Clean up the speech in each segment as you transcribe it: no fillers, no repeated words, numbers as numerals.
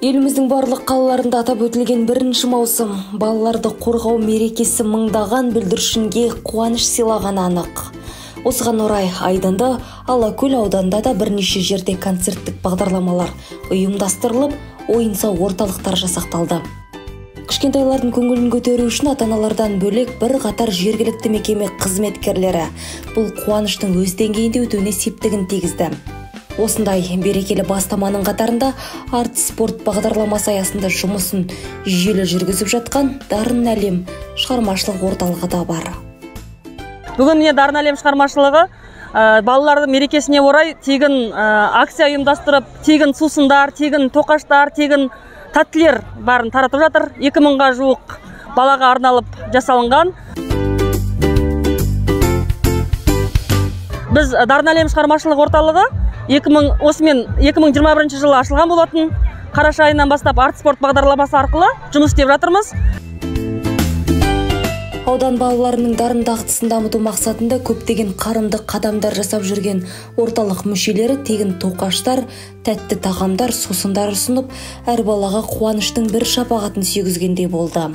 Еліміздің барлық қалаларында атап өтілген 1 маусым балаларды қорғау мерекесі мыңдаған бүлдіршінге қуаныш сыйлағаны анық. Осыған орай Айдынды, Алакөл ауданында да бірнеше жерде концерттік бағдарламалар ұйымдастырылып, ойын-сауық орталықтар жасақталды. Кішкентайлардың көңілін көтеру үшін ата-аналардан бөлек бір қатар жергілікті мекеме қызметкерлері бұл қуаныштың өз деңгейінде өтуіне септігін тигізді. Осындай берекелі бастаманың қатарында арт спорт бағдарламасы аясында жұмысын жүйелі жүргізіп жатқан Дарын әлем шығармашылық орталығы да бар. Бүгін Дарын әлем шығармашылығы балалардың мерекесіне орай тегін акция ұйымдастырып, тегін сусындар, тегін тоқаштар, тегін тәттілер барын таратып жатыр. 2000-ға жуық балаға арналып жасалынған. Біз Дарын әлем шығармашылық орталығы 2021 жылы ашылған болатын. Қараша айынан бастап арт спорт бағдарламасы арқылы жұмыс істеп жатырмыз. Аудан балаларының дарын дағдысын дамыту мақсатында көптеген қарымды қадамдар жасап жүрген орталық мүшелері тегін тоқаштар, тәтті тағамдар, сусындар ұсынып, әр балаға қуаныштың бір шапағатын сүйгізгендей болды.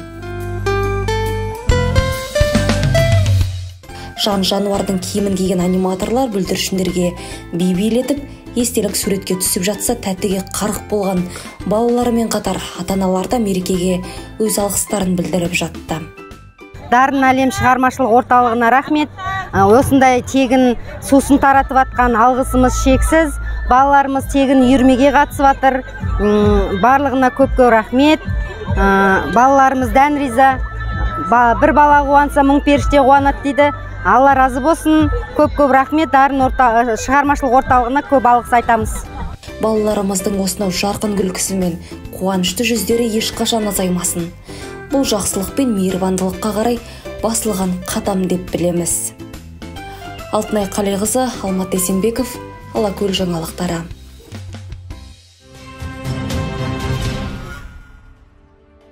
Жан-жануардың киімін киген аниматорлар бүлдіршіндерге би билетіп, естелік суретке түсіп жатса, тәттіге қарық болған балаларымен қатар ата-аналар да мерекеге өз алғыстарын білдіріп жатты. Дарын әлем шығармашылық орталығына рахмет. Осындай тегін сусын таратып атқан алғысымыз шексіз. Балаларымыз тегін үйірмеге қатысып жатыр. Барлығына көп рахмет. Балаларымыз дән риза. Bir бала қуанса, мың періште қуанады дейді. Алла разы болсын. Көп рахмет. Дарын шығармашылық орталығына көп алғыс айтамыз. Балаларымыздың осынау жарқын күлкісі мен қуанышты жүздері ешқашан азаймасын. Бұл жақсылық пен мейірбандылыққа қарай басылған қадам деп білеміз. Алтынай Қалиқызы, Алмат Есенбеков, Алакөл жаңалықтары.